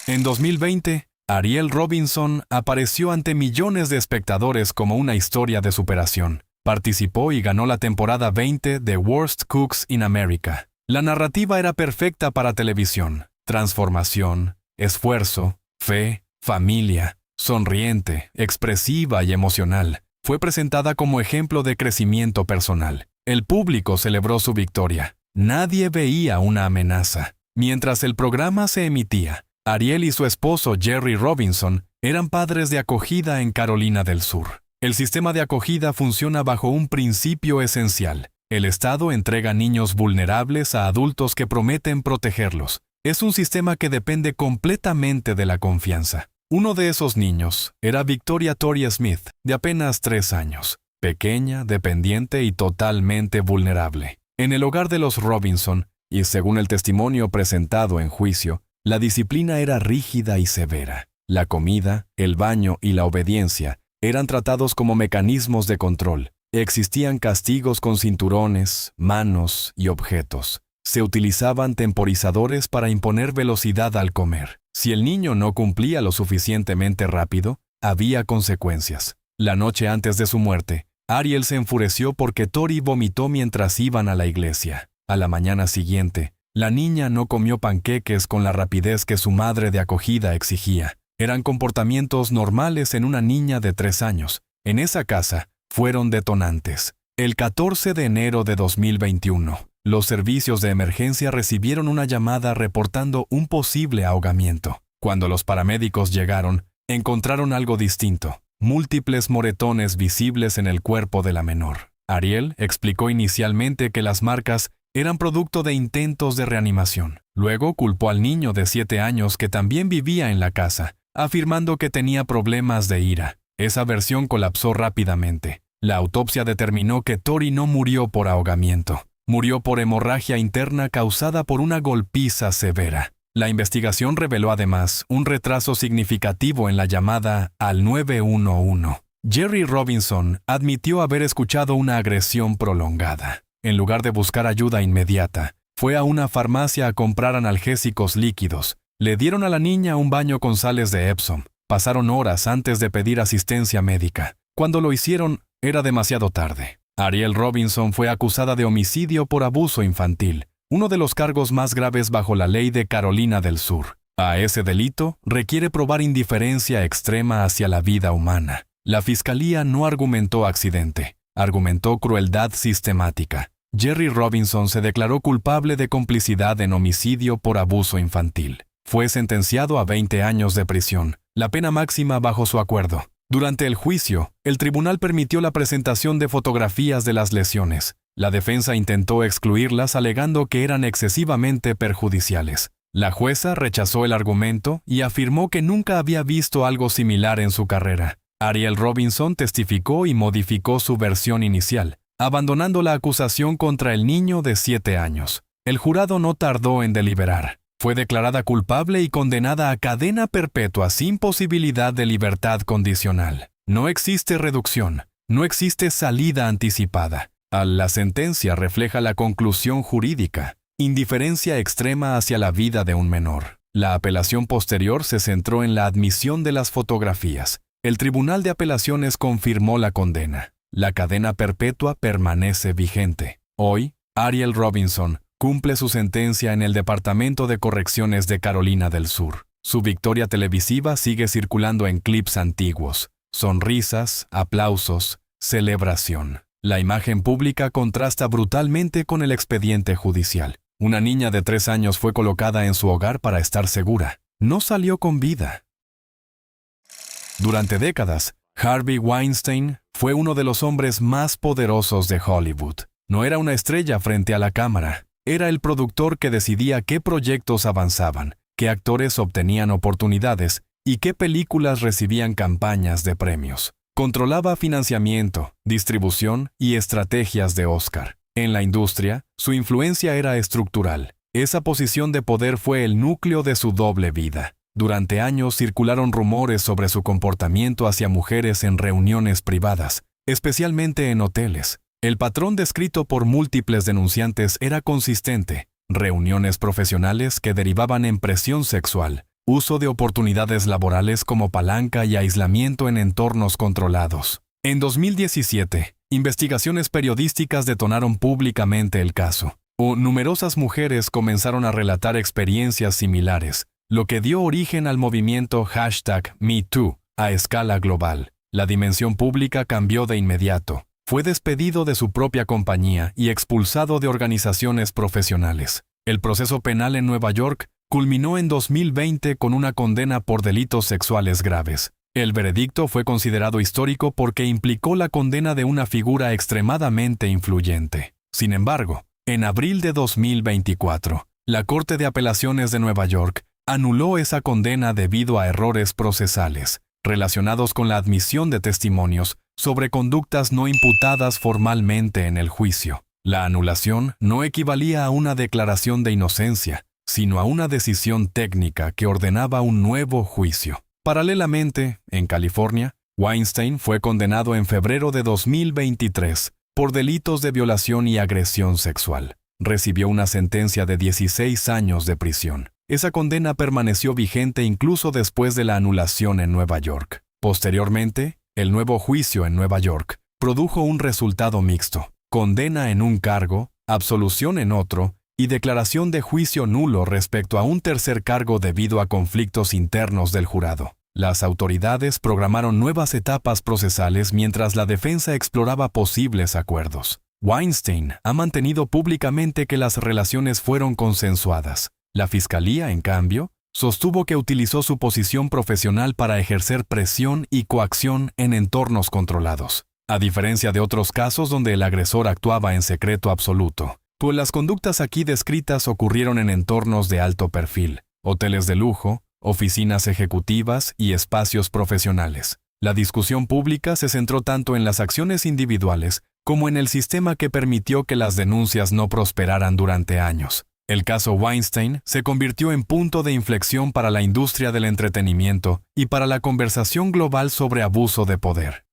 En 2020, Ariel Robinson apareció ante millones de espectadores como una historia de superación. Participó y ganó la temporada 20 de Worst Cooks in America. La narrativa era perfecta para televisión. Transformación, esfuerzo, fe, familia, sonriente, expresiva y emocional. Fue presentada como ejemplo de crecimiento personal. El público celebró su victoria. Nadie veía una amenaza. Mientras el programa se emitía, Ariel y su esposo Jerry Robinson eran padres de acogida en Carolina del Sur. El sistema de acogida funciona bajo un principio esencial. El Estado entrega niños vulnerables a adultos que prometen protegerlos. Es un sistema que depende completamente de la confianza. Uno de esos niños era Victoria Tori Smith, de apenas 3 años, pequeña, dependiente y totalmente vulnerable. En el hogar de los Robinson, y según el testimonio presentado en juicio, la disciplina era rígida y severa. La comida, el baño y la obediencia eran tratados como mecanismos de control. Existían castigos con cinturones, manos y objetos. Se utilizaban temporizadores para imponer velocidad al comer. Si el niño no cumplía lo suficientemente rápido, había consecuencias. La noche antes de su muerte, Ariel se enfureció porque Tori vomitó mientras iban a la iglesia. A la mañana siguiente, la niña no comió panqueques con la rapidez que su madre de acogida exigía. Eran comportamientos normales en una niña de 3 años. En esa casa, fueron detonantes. El 14 de enero de 2021, los servicios de emergencia recibieron una llamada reportando un posible ahogamiento. Cuando los paramédicos llegaron, encontraron algo distinto: múltiples moretones visibles en el cuerpo de la menor. Ariel explicó inicialmente que las marcas eran producto de intentos de reanimación. Luego culpó al niño de 7 años que también vivía en la casa, afirmando que tenía problemas de ira. Esa versión colapsó rápidamente. La autopsia determinó que Tori no murió por ahogamiento. Murió por hemorragia interna causada por una golpiza severa. La investigación reveló además un retraso significativo en la llamada al 911. Jerry Robinson admitió haber escuchado una agresión prolongada. En lugar de buscar ayuda inmediata, fue a una farmacia a comprar analgésicos líquidos. Le dieron a la niña un baño con sales de Epsom. Pasaron horas antes de pedir asistencia médica. Cuando lo hicieron, era demasiado tarde. Ariel Robinson fue acusada de homicidio por abuso infantil, uno de los cargos más graves bajo la ley de Carolina del Sur. A ese delito requiere probar indiferencia extrema hacia la vida humana. La fiscalía no argumentó accidente, argumentó crueldad sistemática. Jerry Robinson se declaró culpable de complicidad en homicidio por abuso infantil. Fue sentenciado a 20 años de prisión, la pena máxima bajo su acuerdo. Durante el juicio, el tribunal permitió la presentación de fotografías de las lesiones. La defensa intentó excluirlas alegando que eran excesivamente perjudiciales. La jueza rechazó el argumento y afirmó que nunca había visto algo similar en su carrera. Ariel Robinson testificó y modificó su versión inicial, abandonando la acusación contra el niño de 7 años. El jurado no tardó en deliberar. Fue declarada culpable y condenada a cadena perpetua sin posibilidad de libertad condicional. No existe reducción, no existe salida anticipada. La sentencia refleja la conclusión jurídica: indiferencia extrema hacia la vida de un menor. La apelación posterior se centró en la admisión de las fotografías. El Tribunal de Apelaciones confirmó la condena. La cadena perpetua permanece vigente. Hoy, Ariel Robinson cumple su sentencia en el Departamento de Correcciones de Carolina del Sur. Su victoria televisiva sigue circulando en clips antiguos. Sonrisas, aplausos, celebración. La imagen pública contrasta brutalmente con el expediente judicial. Una niña de 3 años fue colocada en su hogar para estar segura. No salió con vida. Durante décadas, Harvey Weinstein fue uno de los hombres más poderosos de Hollywood. No era una estrella frente a la cámara. Era el productor que decidía qué proyectos avanzaban, qué actores obtenían oportunidades y qué películas recibían campañas de premios. Controlaba financiamiento, distribución y estrategias de Oscar. En la industria, su influencia era estructural. Esa posición de poder fue el núcleo de su doble vida. Durante años circularon rumores sobre su comportamiento hacia mujeres en reuniones privadas, especialmente en hoteles. El patrón descrito por múltiples denunciantes era consistente: reuniones profesionales que derivaban en presión sexual, uso de oportunidades laborales como palanca y aislamiento en entornos controlados. En 2017, investigaciones periodísticas detonaron públicamente el caso. Numerosas mujeres comenzaron a relatar experiencias similares, lo que dio origen al movimiento #MeToo a escala global. La dimensión pública cambió de inmediato. Fue despedido de su propia compañía y expulsado de organizaciones profesionales. El proceso penal en Nueva York culminó en 2020 con una condena por delitos sexuales graves. El veredicto fue considerado histórico porque implicó la condena de una figura extremadamente influyente. Sin embargo, en abril de 2024, la Corte de Apelaciones de Nueva York anuló esa condena debido a errores procesales relacionados con la admisión de testimonios sobre conductas no imputadas formalmente en el juicio. La anulación no equivalía a una declaración de inocencia, sino a una decisión técnica que ordenaba un nuevo juicio. Paralelamente, en California, Weinstein fue condenado en febrero de 2023 por delitos de violación y agresión sexual. Recibió una sentencia de 16 años de prisión. Esa condena permaneció vigente incluso después de la anulación en Nueva York. Posteriormente, el nuevo juicio en Nueva York produjo un resultado mixto: condena en un cargo, absolución en otro y declaración de juicio nulo respecto a un tercer cargo debido a conflictos internos del jurado. Las autoridades programaron nuevas etapas procesales mientras la defensa exploraba posibles acuerdos. Weinstein ha mantenido públicamente que las relaciones fueron consensuadas. La fiscalía, en cambio, sostuvo que utilizó su posición profesional para ejercer presión y coacción en entornos controlados, a diferencia de otros casos donde el agresor actuaba en secreto absoluto. Pues las conductas aquí descritas ocurrieron en entornos de alto perfil, hoteles de lujo, oficinas ejecutivas y espacios profesionales. La discusión pública se centró tanto en las acciones individuales como en el sistema que permitió que las denuncias no prosperaran durante años. El caso Weinstein se convirtió en punto de inflexión para la industria del entretenimiento y para la conversación global sobre abuso de poder.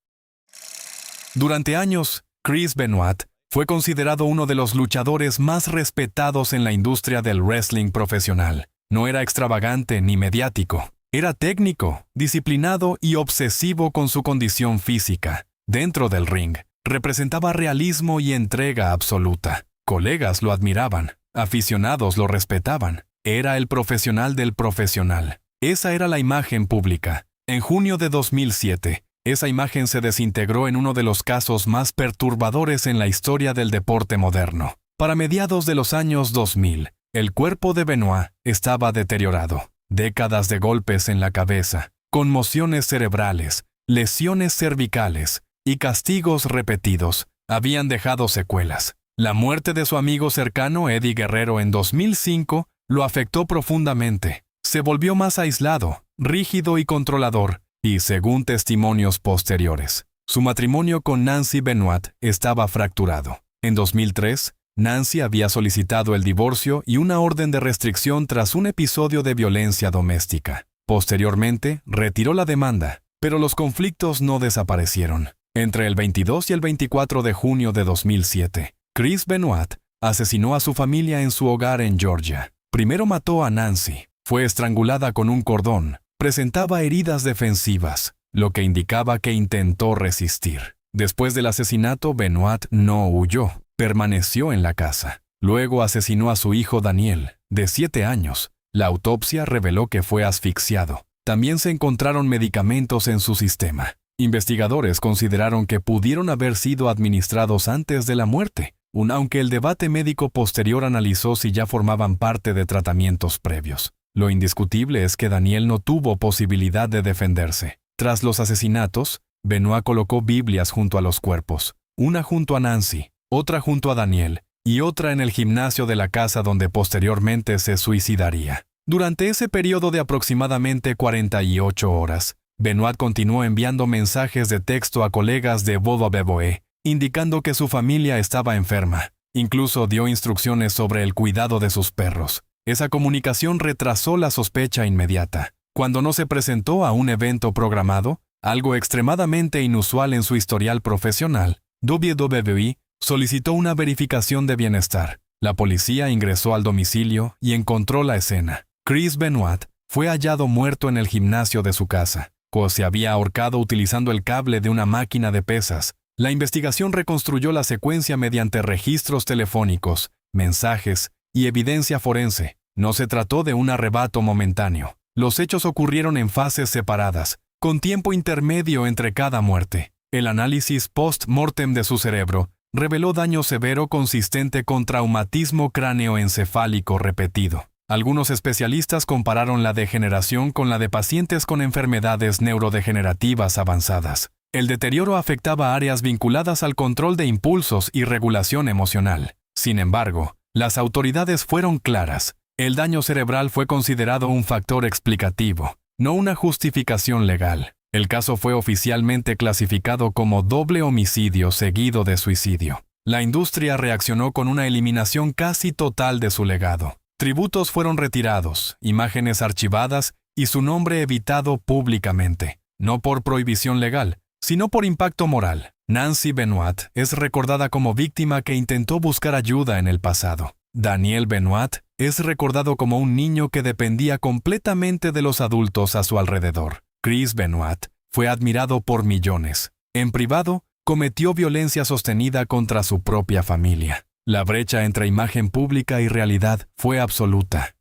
Durante años, Chris Benoit fue considerado uno de los luchadores más respetados en la industria del wrestling profesional. No era extravagante ni mediático. Era técnico, disciplinado y obsesivo con su condición física. Dentro del ring, representaba realismo y entrega absoluta. Colegas lo admiraban. Aficionados lo respetaban. Era el profesional del profesional. Esa era la imagen pública. En junio de 2007, esa imagen se desintegró en uno de los casos más perturbadores en la historia del deporte moderno. Para mediados de los años 2000, el cuerpo de Benoit estaba deteriorado. Décadas de golpes en la cabeza, conmociones cerebrales, lesiones cervicales y castigos repetidos habían dejado secuelas. La muerte de su amigo cercano Eddie Guerrero en 2005 lo afectó profundamente. Se volvió más aislado, rígido y controlador, y según testimonios posteriores, su matrimonio con Nancy Benoit estaba fracturado. En 2003, Nancy había solicitado el divorcio y una orden de restricción tras un episodio de violencia doméstica. Posteriormente, retiró la demanda, pero los conflictos no desaparecieron. Entre el 22 y el 24 de junio de 2007, Chris Benoit asesinó a su familia en su hogar en Georgia. Primero mató a Nancy. Fue estrangulada con un cordón. Presentaba heridas defensivas, lo que indicaba que intentó resistir. Después del asesinato, Benoit no huyó. Permaneció en la casa. Luego asesinó a su hijo Daniel, de 7 años. La autopsia reveló que fue asfixiado. También se encontraron medicamentos en su sistema. Investigadores consideraron que pudieron haber sido administrados antes de la muerte, aunque el debate médico posterior analizó si ya formaban parte de tratamientos previos. Lo indiscutible es que Daniel no tuvo posibilidad de defenderse. Tras los asesinatos, Benoit colocó Biblias junto a los cuerpos, una junto a Nancy, otra junto a Daniel y otra en el gimnasio de la casa donde posteriormente se suicidaría. Durante ese periodo de aproximadamente 48 horas, Benoit continuó enviando mensajes de texto a colegas de WWE, indicando que su familia estaba enferma. Incluso dio instrucciones sobre el cuidado de sus perros. Esa comunicación retrasó la sospecha inmediata. Cuando no se presentó a un evento programado, algo extremadamente inusual en su historial profesional, WWE solicitó una verificación de bienestar. La policía ingresó al domicilio y encontró la escena. Chris Benoit fue hallado muerto en el gimnasio de su casa. Se había ahorcado utilizando el cable de una máquina de pesas. La investigación reconstruyó la secuencia mediante registros telefónicos, mensajes y evidencia forense. No se trató de un arrebato momentáneo. Los hechos ocurrieron en fases separadas, con tiempo intermedio entre cada muerte. El análisis post-mortem de su cerebro reveló daño severo consistente con traumatismo cráneoencefálico repetido. Algunos especialistas compararon la degeneración con la de pacientes con enfermedades neurodegenerativas avanzadas. El deterioro afectaba áreas vinculadas al control de impulsos y regulación emocional. Sin embargo, las autoridades fueron claras. El daño cerebral fue considerado un factor explicativo, no una justificación legal. El caso fue oficialmente clasificado como doble homicidio seguido de suicidio. La industria reaccionó con una eliminación casi total de su legado. Tributos fueron retirados, imágenes archivadas y su nombre evitado públicamente, no por prohibición legal, sino por impacto moral. Nancy Benoit es recordada como víctima que intentó buscar ayuda en el pasado. Daniel Benoit es recordado como un niño que dependía completamente de los adultos a su alrededor. Chris Benoit fue admirado por millones. En privado, cometió violencia sostenida contra su propia familia. La brecha entre imagen pública y realidad fue absoluta.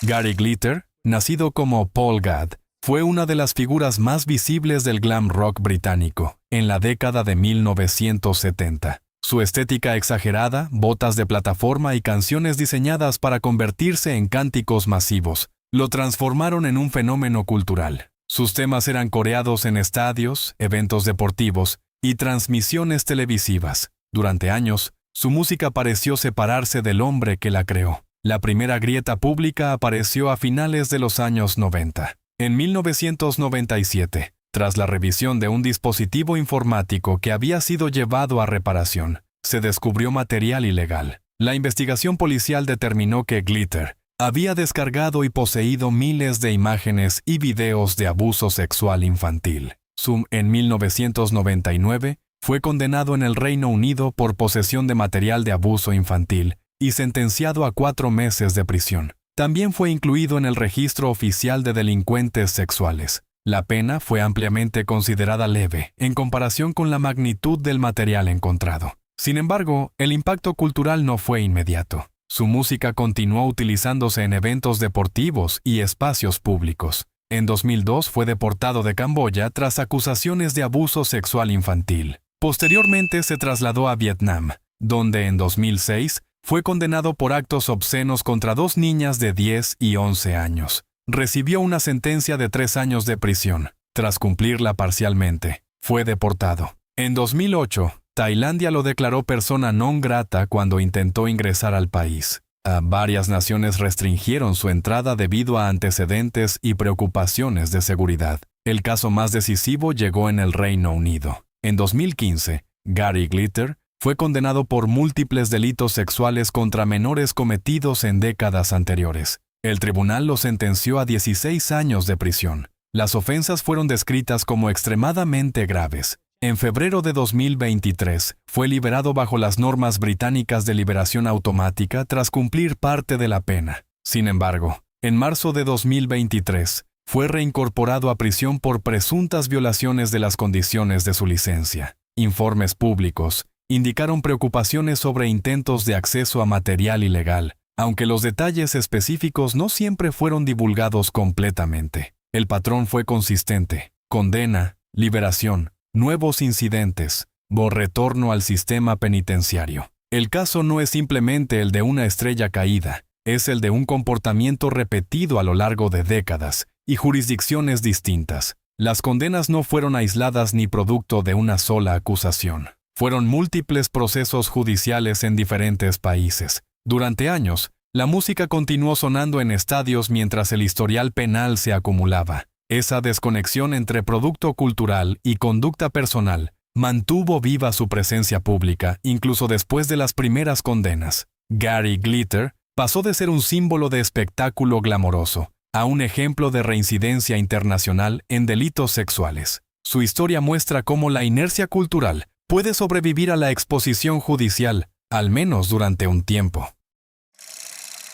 Gary Glitter, nacido como Paul Gadd, fue una de las figuras más visibles del glam rock británico en la década de 1970. Su estética exagerada, botas de plataforma y canciones diseñadas para convertirse en cánticos masivos, lo transformaron en un fenómeno cultural. Sus temas eran coreados en estadios, eventos deportivos y transmisiones televisivas. Durante años, su música pareció separarse del hombre que la creó. La primera grieta pública apareció a finales de los años 90. En 1997, tras la revisión de un dispositivo informático que había sido llevado a reparación, se descubrió material ilegal. La investigación policial determinó que Glitter había descargado y poseído miles de imágenes y videos de abuso sexual infantil. Zoom, en 1999, fue condenado en el Reino Unido por posesión de material de abuso infantil y sentenciado a 4 meses de prisión. También fue incluido en el registro oficial de delincuentes sexuales. La pena fue ampliamente considerada leve en comparación con la magnitud del material encontrado. Sin embargo, el impacto cultural no fue inmediato. Su música continuó utilizándose en eventos deportivos y espacios públicos. En 2002 fue deportado de Camboya tras acusaciones de abuso sexual infantil. Posteriormente se trasladó a Vietnam, donde en 2006 fue condenado por actos obscenos contra 2 niñas de 10 y 11 años. Recibió una sentencia de 3 años de prisión. Tras cumplirla parcialmente, fue deportado. En 2008, Tailandia lo declaró persona non grata cuando intentó ingresar al país. Varias naciones restringieron su entrada debido a antecedentes y preocupaciones de seguridad. El caso más decisivo llegó en el Reino Unido. En 2015, Gary Glitter fue condenado por múltiples delitos sexuales contra menores cometidos en décadas anteriores. El tribunal lo sentenció a 16 años de prisión. Las ofensas fueron descritas como extremadamente graves. En febrero de 2023, fue liberado bajo las normas británicas de liberación automática tras cumplir parte de la pena. Sin embargo, en marzo de 2023, fue reincorporado a prisión por presuntas violaciones de las condiciones de su licencia. Informes públicos indicaron preocupaciones sobre intentos de acceso a material ilegal, aunque los detalles específicos no siempre fueron divulgados completamente. El patrón fue consistente: condena, liberación, nuevos incidentes, retorno al sistema penitenciario. El caso no es simplemente el de una estrella caída, es el de un comportamiento repetido a lo largo de décadas y jurisdicciones distintas. Las condenas no fueron aisladas ni producto de una sola acusación. Fueron múltiples procesos judiciales en diferentes países. Durante años, la música continuó sonando en estadios mientras el historial penal se acumulaba. Esa desconexión entre producto cultural y conducta personal mantuvo viva su presencia pública incluso después de las primeras condenas. Gary Glitter pasó de ser un símbolo de espectáculo glamoroso a un ejemplo de reincidencia internacional en delitos sexuales. Su historia muestra cómo la inercia cultural puede sobrevivir a la exposición judicial, al menos durante un tiempo.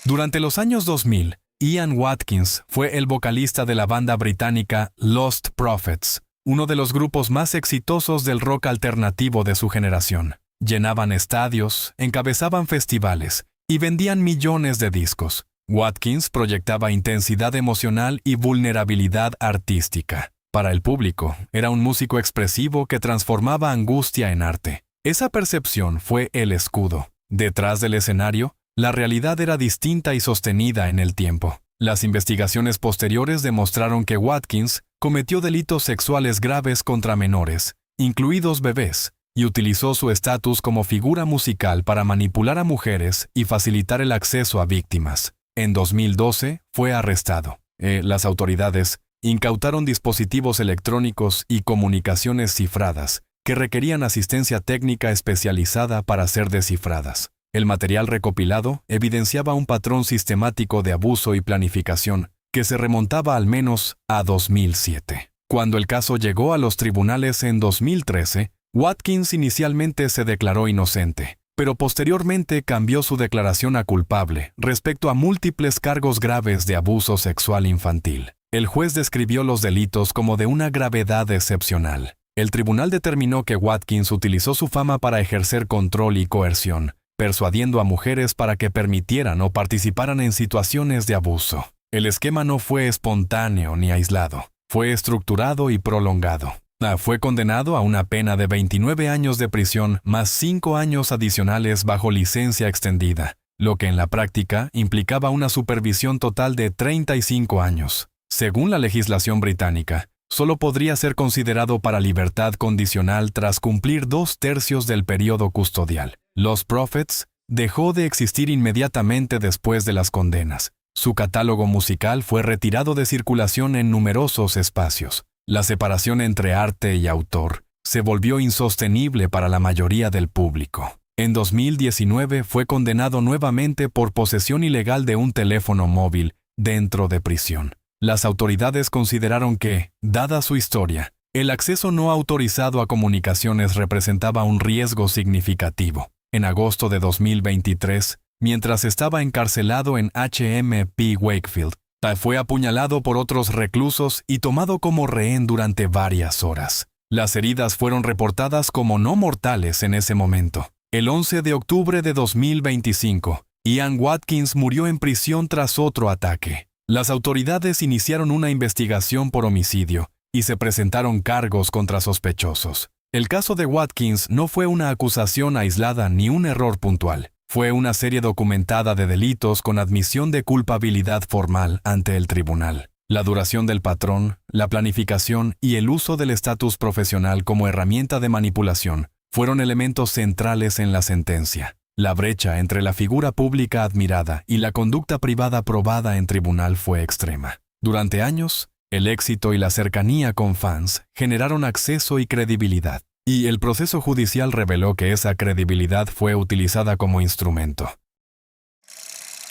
Durante los años 2000, Ian Watkins fue el vocalista de la banda británica Lost Prophets, uno de los grupos más exitosos del rock alternativo de su generación. Llenaban estadios, encabezaban festivales y vendían millones de discos. Watkins proyectaba intensidad emocional y vulnerabilidad artística. Para el público, era un músico expresivo que transformaba angustia en arte. Esa percepción fue el escudo. Detrás del escenario, la realidad era distinta y sostenida en el tiempo. Las investigaciones posteriores demostraron que Watkins cometió delitos sexuales graves contra menores, incluidos bebés, y utilizó su estatus como figura musical para manipular a mujeres y facilitar el acceso a víctimas. En 2012 fue arrestado. Las autoridades incautaron dispositivos electrónicos y comunicaciones cifradas que requerían asistencia técnica especializada para ser descifradas. El material recopilado evidenciaba un patrón sistemático de abuso y planificación que se remontaba al menos a 2007. Cuando el caso llegó a los tribunales en 2013, Watkins inicialmente se declaró inocente, pero posteriormente cambió su declaración a culpable respecto a múltiples cargos graves de abuso sexual infantil. El juez describió los delitos como de una gravedad excepcional. El tribunal determinó que Watkins utilizó su fama para ejercer control y coerción, persuadiendo a mujeres para que permitieran o participaran en situaciones de abuso. El esquema no fue espontáneo ni aislado, fue estructurado y prolongado. Fue condenado a una pena de 29 años de prisión más 5 años adicionales bajo licencia extendida, lo que en la práctica implicaba una supervisión total de 35 años. Según la legislación británica, solo podría ser considerado para libertad condicional tras cumplir 2/3 del período custodial. Lost Prophets dejó de existir inmediatamente después de las condenas. Su catálogo musical fue retirado de circulación en numerosos espacios. La separación entre arte y autor se volvió insostenible para la mayoría del público. En 2019 fue condenado nuevamente por posesión ilegal de un teléfono móvil dentro de prisión. Las autoridades consideraron que, dada su historia, el acceso no autorizado a comunicaciones representaba un riesgo significativo. En agosto de 2023, mientras estaba encarcelado en HMP Wakefield, fue apuñalado por otros reclusos y tomado como rehén durante varias horas. Las heridas fueron reportadas como no mortales en ese momento. El 11 de octubre de 2025, Ian Watkins murió en prisión tras otro ataque. Las autoridades iniciaron una investigación por homicidio y se presentaron cargos contra sospechosos. El caso de Watkins no fue una acusación aislada ni un error puntual. Fue una serie documentada de delitos con admisión de culpabilidad formal ante el tribunal. La duración del patrón, la planificación y el uso del estatus profesional como herramienta de manipulación fueron elementos centrales en la sentencia. La brecha entre la figura pública admirada y la conducta privada probada en tribunal fue extrema. Durante años, el éxito y la cercanía con fans generaron acceso y credibilidad. Y el proceso judicial reveló que esa credibilidad fue utilizada como instrumento.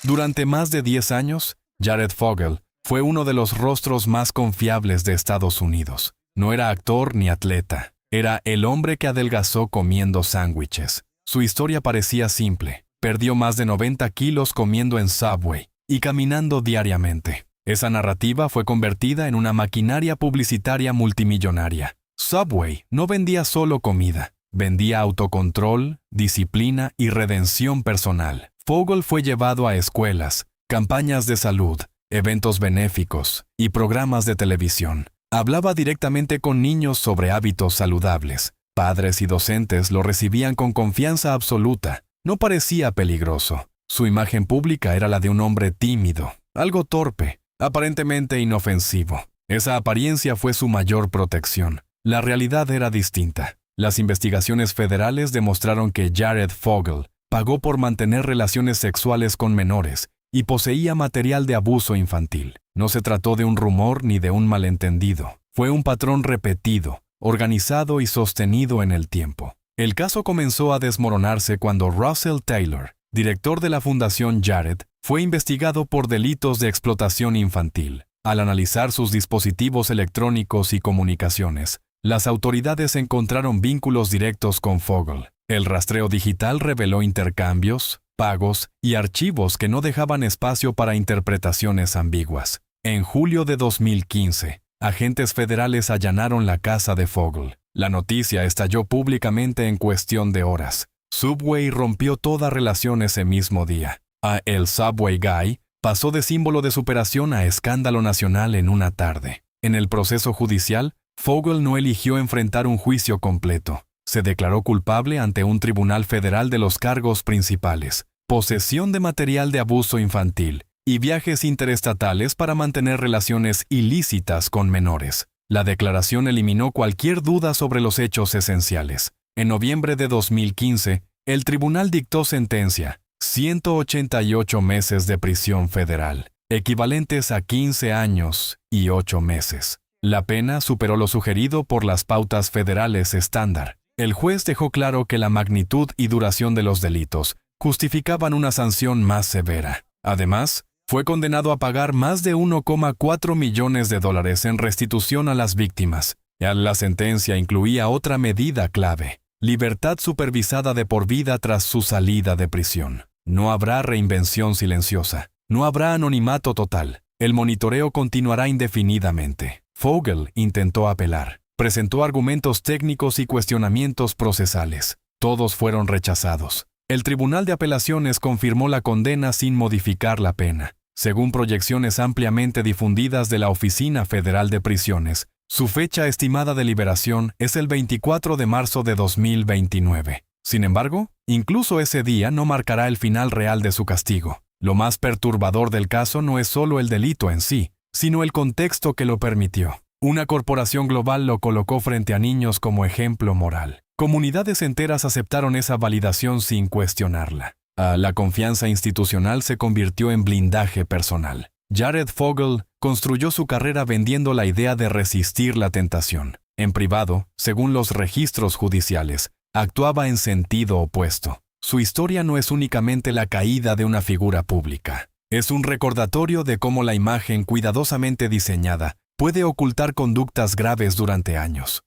Durante más de 10 años, Jared Fogle fue uno de los rostros más confiables de Estados Unidos. No era actor ni atleta, era el hombre que adelgazó comiendo sándwiches. Su historia parecía simple. Perdió más de 90 kilos comiendo en Subway y caminando diariamente. Esa narrativa fue convertida en una maquinaria publicitaria multimillonaria. Subway no vendía solo comida, vendía autocontrol, disciplina y redención personal. Fogle fue llevado a escuelas, campañas de salud, eventos benéficos y programas de televisión. Hablaba directamente con niños sobre hábitos saludables. Padres y docentes lo recibían con confianza absoluta. No parecía peligroso. Su imagen pública era la de un hombre tímido, algo torpe, aparentemente inofensivo. Esa apariencia fue su mayor protección. La realidad era distinta. Las investigaciones federales demostraron que Jared Fogle pagó por mantener relaciones sexuales con menores y poseía material de abuso infantil. No se trató de un rumor ni de un malentendido. Fue un patrón repetido, organizado y sostenido en el tiempo. El caso comenzó a desmoronarse cuando Russell Taylor, director de la Fundación Jared, fue investigado por delitos de explotación infantil. Al analizar sus dispositivos electrónicos y comunicaciones, las autoridades encontraron vínculos directos con Fogle. El rastreo digital reveló intercambios, pagos y archivos que no dejaban espacio para interpretaciones ambiguas. En julio de 2015, agentes federales allanaron la casa de Fogel. La noticia estalló públicamente en cuestión de horas. Subway rompió toda relación ese mismo día. El Subway Guy pasó de símbolo de superación a escándalo nacional en una tarde. En el proceso judicial, Fogel no eligió enfrentar un juicio completo. Se declaró culpable ante un tribunal federal de los cargos principales: posesión de material de abuso infantil y viajes interestatales para mantener relaciones ilícitas con menores. La declaración eliminó cualquier duda sobre los hechos esenciales. En noviembre de 2015, el tribunal dictó sentencia: 188 meses de prisión federal, equivalentes a 15 años y 8 meses. La pena superó lo sugerido por las pautas federales estándar. El juez dejó claro que la magnitud y duración de los delitos justificaban una sanción más severa. Además, fue condenado a pagar más de 1,4 millones de dólares en restitución a las víctimas. La sentencia incluía otra medida clave: libertad supervisada de por vida tras su salida de prisión. No habrá reinvención silenciosa. No habrá anonimato total. El monitoreo continuará indefinidamente. Fogel intentó apelar. Presentó argumentos técnicos y cuestionamientos procesales. Todos fueron rechazados. El Tribunal de Apelaciones confirmó la condena sin modificar la pena. Según proyecciones ampliamente difundidas de la Oficina Federal de Prisiones, su fecha estimada de liberación es el 24 de marzo de 2029. Sin embargo, incluso ese día no marcará el final real de su castigo. Lo más perturbador del caso no es solo el delito en sí, sino el contexto que lo permitió. Una corporación global lo colocó frente a niños como ejemplo moral. Comunidades enteras aceptaron esa validación sin cuestionarla. La confianza institucional se convirtió en blindaje personal. Jared Fogel construyó su carrera vendiendo la idea de resistir la tentación. En privado, según los registros judiciales, actuaba en sentido opuesto. Su historia no es únicamente la caída de una figura pública. Es un recordatorio de cómo la imagen cuidadosamente diseñada puede ocultar conductas graves durante años.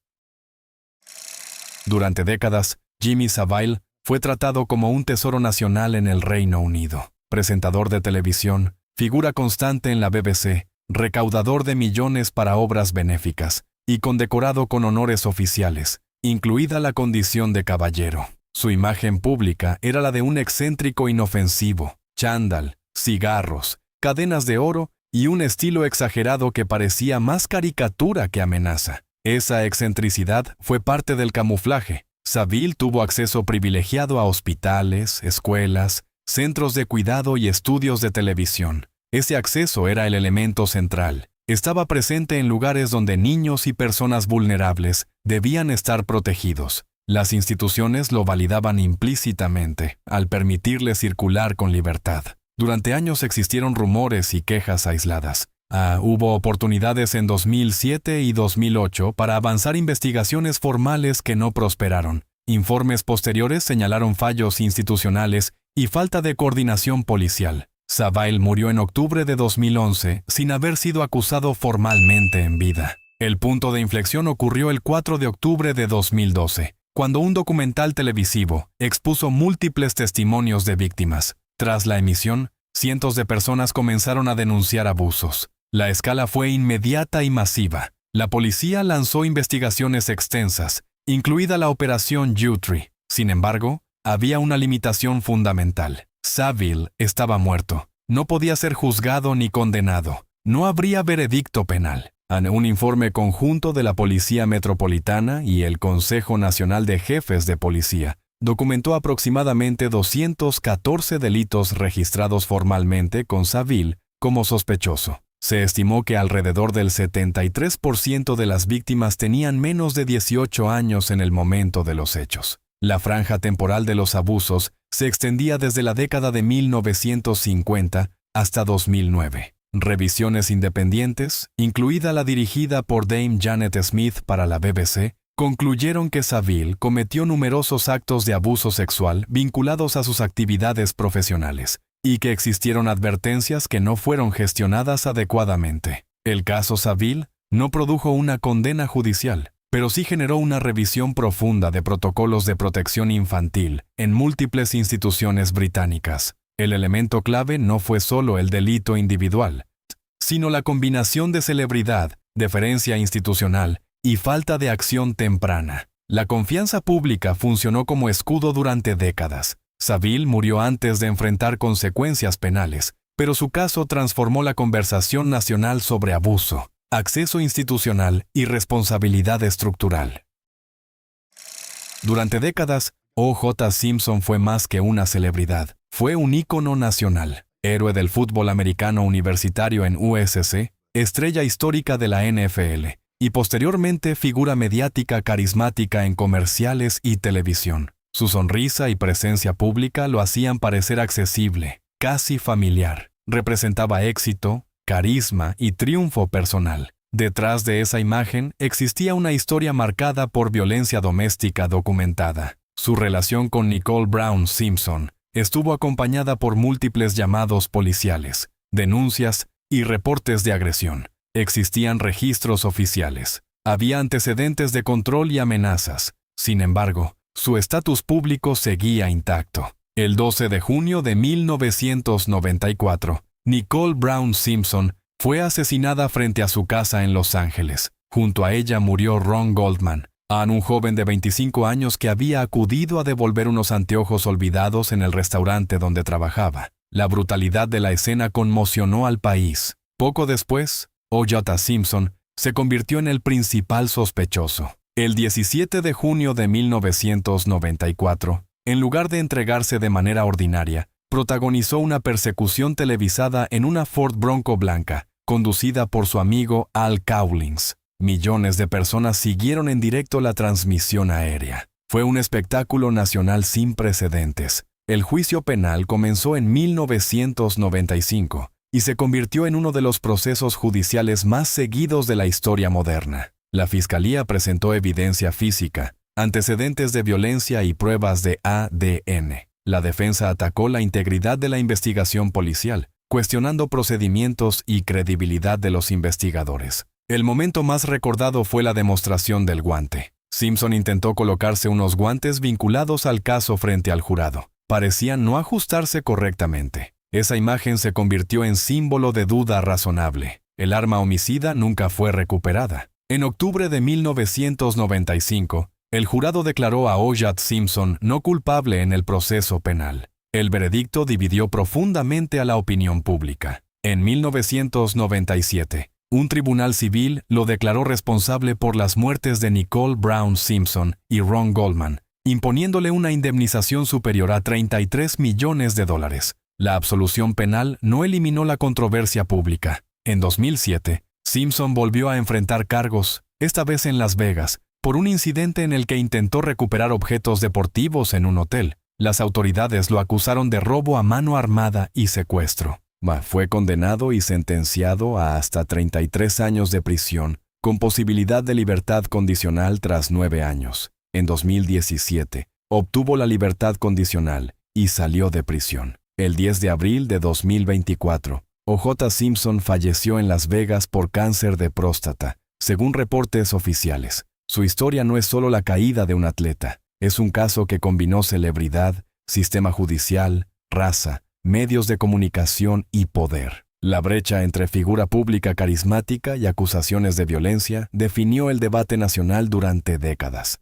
Durante décadas, Jimmy Savile fue tratado como un tesoro nacional en el Reino Unido. Presentador de televisión, figura constante en la BBC, recaudador de millones para obras benéficas y condecorado con honores oficiales, incluida la condición de caballero. Su imagen pública era la de un excéntrico inofensivo: chándal, cigarros, cadenas de oro y un estilo exagerado que parecía más caricatura que amenaza. Esa excentricidad fue parte del camuflaje. Savile tuvo acceso privilegiado a hospitales, escuelas, centros de cuidado y estudios de televisión. Ese acceso era el elemento central. Estaba presente en lugares donde niños y personas vulnerables debían estar protegidos. Las instituciones lo validaban implícitamente al permitirle circular con libertad. Durante años existieron rumores y quejas aisladas. Hubo oportunidades en 2007 y 2008 para avanzar investigaciones formales que no prosperaron. Informes posteriores señalaron fallos institucionales y falta de coordinación policial. Savile murió en octubre de 2011 sin haber sido acusado formalmente en vida. El punto de inflexión ocurrió el 4 de octubre de 2012, cuando un documental televisivo expuso múltiples testimonios de víctimas. Tras la emisión, cientos de personas comenzaron a denunciar abusos. La escala fue inmediata y masiva. La policía lanzó investigaciones extensas, incluida la Operación U-Tree. Sin embargo, había una limitación fundamental. Savile estaba muerto. No podía ser juzgado ni condenado. No habría veredicto penal. Un informe conjunto de la Policía Metropolitana y el Consejo Nacional de Jefes de Policía documentó aproximadamente 214 delitos registrados formalmente con Savile como sospechoso. Se estimó que alrededor del 73% de las víctimas tenían menos de 18 años en el momento de los hechos. La franja temporal de los abusos se extendía desde la década de 1950 hasta 2009. Revisiones independientes, incluida la dirigida por Dame Janet Smith para la BBC, concluyeron que Savile cometió numerosos actos de abuso sexual vinculados a sus actividades profesionales, y que existieron advertencias que no fueron gestionadas adecuadamente. El caso Savile no produjo una condena judicial. pero sí generó una revisión profunda de protocolos de protección infantil en múltiples instituciones británicas. El elemento clave no fue solo el delito individual, sino la combinación de celebridad, deferencia institucional y falta de acción temprana. La confianza pública funcionó como escudo durante décadas. Savile murió antes de enfrentar consecuencias penales, pero su caso transformó la conversación nacional sobre abuso, acceso institucional y responsabilidad estructural. Durante décadas, O.J. Simpson fue más que una celebridad. Fue un ícono nacional, héroe del fútbol americano universitario en USC, estrella histórica de la NFL, y posteriormente figura mediática carismática en comerciales y televisión. Su sonrisa y presencia pública lo hacían parecer accesible, casi familiar. Representaba éxito, carisma y triunfo personal. Detrás de esa imagen existía una historia marcada por violencia doméstica documentada. Su relación con Nicole Brown Simpson estuvo acompañada por múltiples llamados policiales, denuncias y reportes de agresión. Existían registros oficiales. Había antecedentes de control y amenazas. Sin embargo, su estatus público seguía intacto. El 12 de junio de 1994, Nicole Brown Simpson fue asesinada frente a su casa en Los Ángeles. Junto a ella murió Ron Goldman, un joven de 25 años que había acudido a devolver unos anteojos olvidados en el restaurante donde trabajaba. La brutalidad de la escena conmocionó al país. Poco después, O.J. Simpson se convirtió en el principal sospechoso. El 17 de junio de 1994, en lugar de entregarse de manera ordinaria, protagonizó una persecución televisada en una Ford Bronco blanca, conducida por su amigo Al Cowlings. Millones de personas siguieron en directo la transmisión aérea. Fue un espectáculo nacional sin precedentes. El juicio penal comenzó en 1995 y se convirtió en uno de los procesos judiciales más seguidos de la historia moderna. La fiscalía presentó evidencia física, antecedentes de violencia y pruebas de ADN. La defensa atacó la integridad de la investigación policial, cuestionando procedimientos y credibilidad de los investigadores. El momento más recordado fue la demostración del guante. Simpson intentó colocarse unos guantes vinculados al caso frente al jurado. Parecían no ajustarse correctamente. Esa imagen se convirtió en símbolo de duda razonable. El arma homicida nunca fue recuperada. En octubre de 1995, el jurado declaró a O.J. Simpson no culpable en el proceso penal. El veredicto dividió profundamente a la opinión pública. En 1997, un tribunal civil lo declaró responsable por las muertes de Nicole Brown Simpson y Ron Goldman, imponiéndole una indemnización superior a $33 millones. La absolución penal no eliminó la controversia pública. En 2007, Simpson volvió a enfrentar cargos, esta vez en Las Vegas, por un incidente en el que intentó recuperar objetos deportivos en un hotel. Las autoridades lo acusaron de robo a mano armada y secuestro. Fue condenado y sentenciado a hasta 33 años de prisión, con posibilidad de libertad condicional tras 9 años. En 2017, obtuvo la libertad condicional y salió de prisión. El 10 de abril de 2024, O.J. Simpson falleció en Las Vegas por cáncer de próstata, según reportes oficiales. Su historia no es solo la caída de un atleta, es un caso que combinó celebridad, sistema judicial, raza, medios de comunicación y poder. La brecha entre figura pública carismática y acusaciones de violencia definió el debate nacional durante décadas.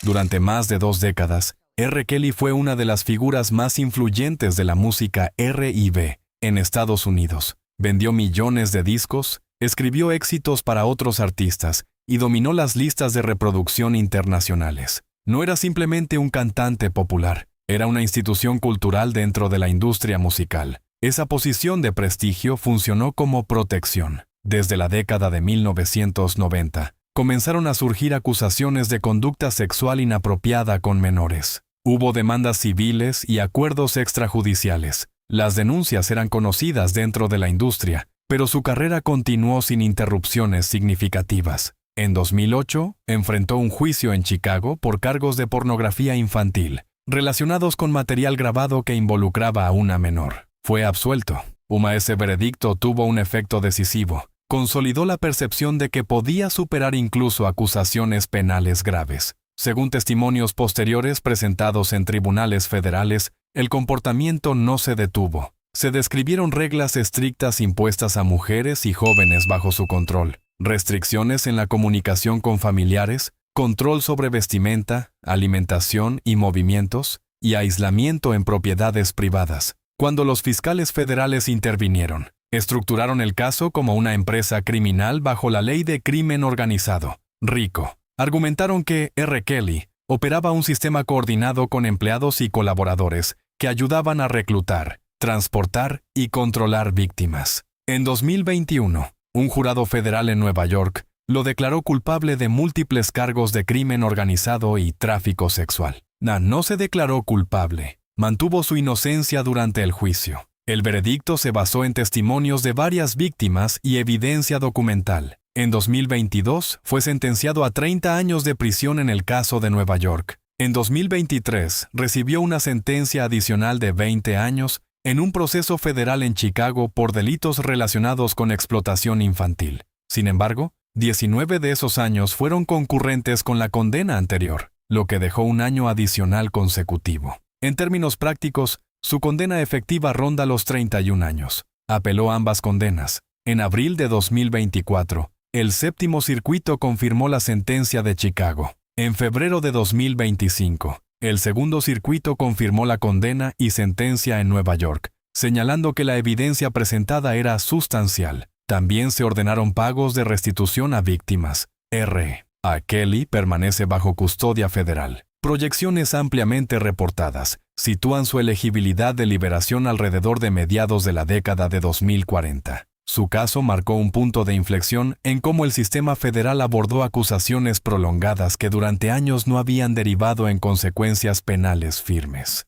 Durante más de 2 décadas, R. Kelly fue una de las figuras más influyentes de la música R&B en Estados Unidos. Vendió millones de discos, escribió éxitos para otros artistas y dominó las listas de reproducción internacionales. No era simplemente un cantante popular, era una institución cultural dentro de la industria musical. Esa posición de prestigio funcionó como protección. Desde la década de 1990, comenzaron a surgir acusaciones de conducta sexual inapropiada con menores. Hubo demandas civiles y acuerdos extrajudiciales. Las denuncias eran conocidas dentro de la industria, pero su carrera continuó sin interrupciones significativas. En 2008, enfrentó un juicio en Chicago por cargos de pornografía infantil, relacionados con material grabado que involucraba a una menor. Fue absuelto. Ese veredicto tuvo un efecto decisivo. consolidó la percepción de que podía superar incluso acusaciones penales graves. Según testimonios posteriores presentados en tribunales federales, el comportamiento no se detuvo. Se describieron reglas estrictas impuestas a mujeres y jóvenes bajo su control, restricciones en la comunicación con familiares, control sobre vestimenta, alimentación y movimientos, y aislamiento en propiedades privadas. Cuando los fiscales federales intervinieron, estructuraron el caso como una empresa criminal bajo la ley de crimen organizado, RICO. Argumentaron que R. Kelly operaba un sistema coordinado con empleados y colaboradores que ayudaban a reclutar, transportar y controlar víctimas. En 2021, un jurado federal en Nueva York lo declaró culpable de múltiples cargos de crimen organizado y tráfico sexual. No se declaró culpable. Mantuvo su inocencia durante el juicio. El veredicto se basó en testimonios de varias víctimas y evidencia documental. En 2022, fue sentenciado a 30 años de prisión en el caso de Nueva York. En 2023, recibió una sentencia adicional de 20 años en un proceso federal en Chicago por delitos relacionados con explotación infantil. Sin embargo, 19 de esos años fueron concurrentes con la condena anterior, lo que dejó un año adicional consecutivo. En términos prácticos, su condena efectiva ronda los 31 años. Apeló ambas condenas. En abril de 2024, el séptimo circuito confirmó la sentencia de Chicago. En febrero de 2025, el segundo circuito confirmó la condena y sentencia en Nueva York, señalando que la evidencia presentada era sustancial. También se ordenaron pagos de restitución a víctimas. R. A. Kelly permanece bajo custodia federal. Proyecciones ampliamente reportadas sitúan su elegibilidad de liberación alrededor de mediados de la década de 2040. Su caso marcó un punto de inflexión en cómo el sistema federal abordó acusaciones prolongadas que durante años no habían derivado en consecuencias penales firmes.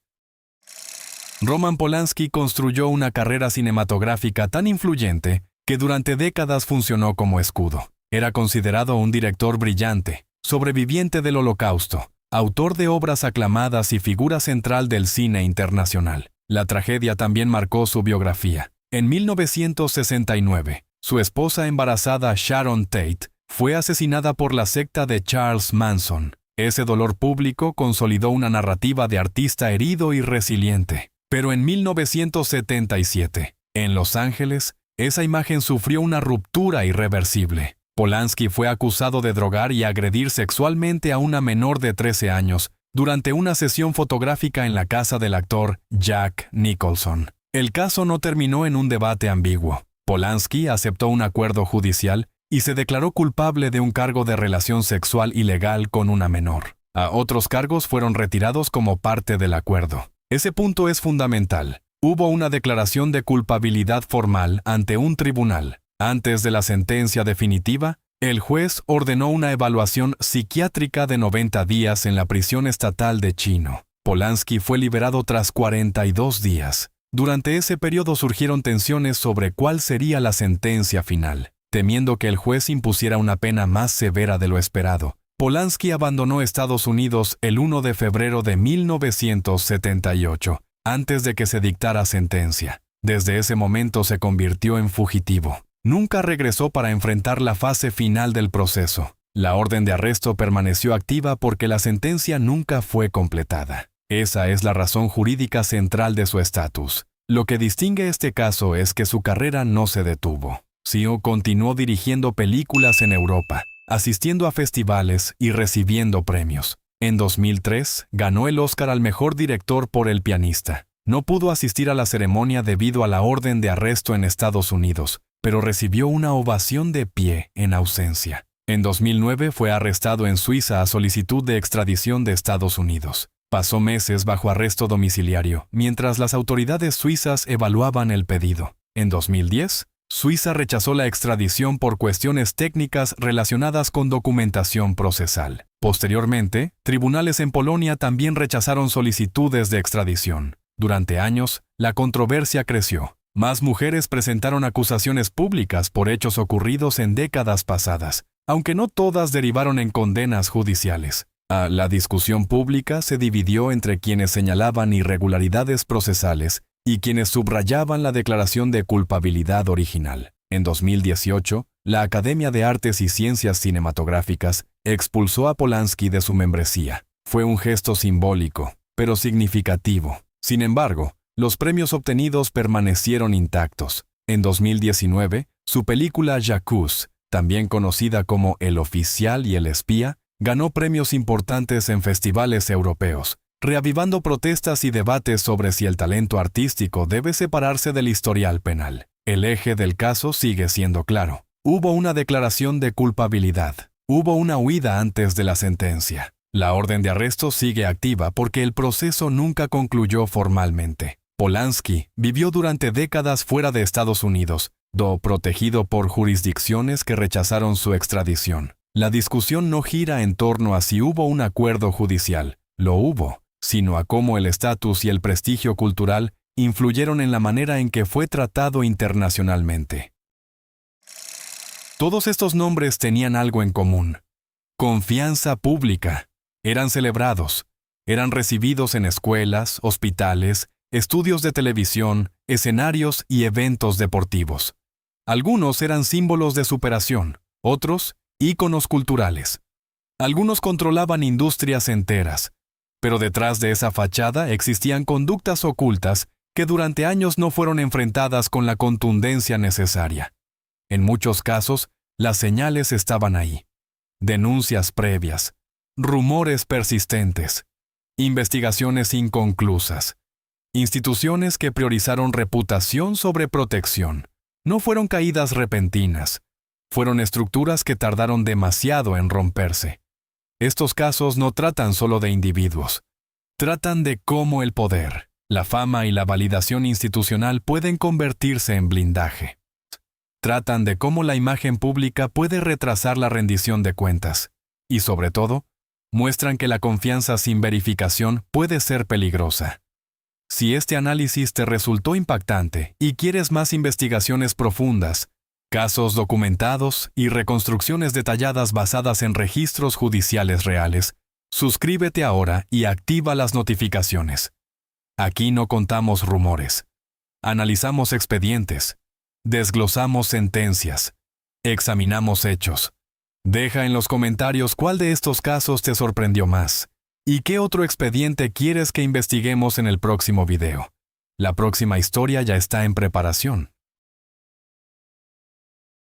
Roman Polanski construyó una carrera cinematográfica tan influyente que durante décadas funcionó como escudo. Era considerado un director brillante, sobreviviente del Holocausto, autor de obras aclamadas y figura central del cine internacional. La tragedia también marcó su biografía. En 1969, su esposa embarazada Sharon Tate fue asesinada por la secta de Charles Manson. Ese dolor público consolidó una narrativa de artista herido y resiliente. Pero en 1977, en Los Ángeles, esa imagen sufrió una ruptura irreversible. Polanski fue acusado de drogar y agredir sexualmente a una menor de 13 años durante una sesión fotográfica en la casa del actor Jack Nicholson. El caso no terminó en un debate ambiguo. Polanski aceptó un acuerdo judicial y se declaró culpable de un cargo de relación sexual ilegal con una menor. Otros cargos fueron retirados como parte del acuerdo. Ese punto es fundamental. Hubo una declaración de culpabilidad formal ante un tribunal. Antes de la sentencia definitiva, el juez ordenó una evaluación psiquiátrica de 90 días en la prisión estatal de Chino. Polanski fue liberado tras 42 días. Durante ese periodo surgieron tensiones sobre cuál sería la sentencia final. Temiendo que el juez impusiera una pena más severa de lo esperado, Polanski abandonó Estados Unidos el 1 de febrero de 1978, antes de que se dictara sentencia. Desde ese momento se convirtió en fugitivo. Nunca regresó para enfrentar la fase final del proceso. La orden de arresto permaneció activa porque la sentencia nunca fue completada. Esa es la razón jurídica central de su estatus. Lo que distingue este caso es que su carrera no se detuvo. Sio continuó dirigiendo películas en Europa, asistiendo a festivales y recibiendo premios. En 2003, ganó el Oscar al mejor director por El pianista. No pudo asistir a la ceremonia debido a la orden de arresto en Estados Unidos, pero recibió una ovación de pie en ausencia. En 2009 fue arrestado en Suiza a solicitud de extradición de Estados Unidos. Pasó meses bajo arresto domiciliario, mientras las autoridades suizas evaluaban el pedido. En 2010, Suiza rechazó la extradición por cuestiones técnicas relacionadas con documentación procesal. Posteriormente, tribunales en Polonia también rechazaron solicitudes de extradición. Durante años, la controversia creció. Más mujeres presentaron acusaciones públicas por hechos ocurridos en décadas pasadas, aunque no todas derivaron en condenas judiciales. La discusión pública se dividió entre quienes señalaban irregularidades procesales y quienes subrayaban la declaración de culpabilidad original. En 2018, la Academia de Artes y Ciencias Cinematográficas expulsó a Polanski de su membresía. Fue un gesto simbólico, pero significativo. Sin embargo, los premios obtenidos permanecieron intactos. En 2019, su película J'accuse, también conocida como El Oficial y El Espía, ganó premios importantes en festivales europeos, reavivando protestas y debates sobre si el talento artístico debe separarse del historial penal. El eje del caso sigue siendo claro. Hubo una declaración de culpabilidad. Hubo una huida antes de la sentencia. La orden de arresto sigue activa porque el proceso nunca concluyó formalmente. Polanski vivió durante décadas fuera de Estados Unidos, protegido por jurisdicciones que rechazaron su extradición. La discusión no gira en torno a si hubo un acuerdo judicial, lo hubo, sino a cómo el estatus y el prestigio cultural influyeron en la manera en que fue tratado internacionalmente. Todos estos nombres tenían algo en común: confianza pública. Eran celebrados, eran recibidos en escuelas, hospitales, estudios de televisión, escenarios y eventos deportivos. Algunos eran símbolos de superación, otros, íconos culturales. Algunos controlaban industrias enteras, pero detrás de esa fachada existían conductas ocultas que durante años no fueron enfrentadas con la contundencia necesaria. En muchos casos, las señales estaban ahí. Denuncias previas, rumores persistentes, investigaciones inconclusas, instituciones que priorizaron reputación sobre protección. No fueron caídas repentinas, fueron estructuras que tardaron demasiado en romperse. Estos casos no tratan solo de individuos, tratan de cómo el poder, la fama y la validación institucional pueden convertirse en blindaje. Tratan de cómo la imagen pública puede retrasar la rendición de cuentas. Y sobre todo, muestran que la confianza sin verificación puede ser peligrosa. Si este análisis te resultó impactante y quieres más investigaciones profundas, casos documentados y reconstrucciones detalladas basadas en registros judiciales reales, suscríbete ahora y activa las notificaciones. Aquí no contamos rumores. Analizamos expedientes, desglosamos sentencias, examinamos hechos. Deja en los comentarios cuál de estos casos te sorprendió más y qué otro expediente quieres que investiguemos en el próximo video. La próxima historia ya está en preparación.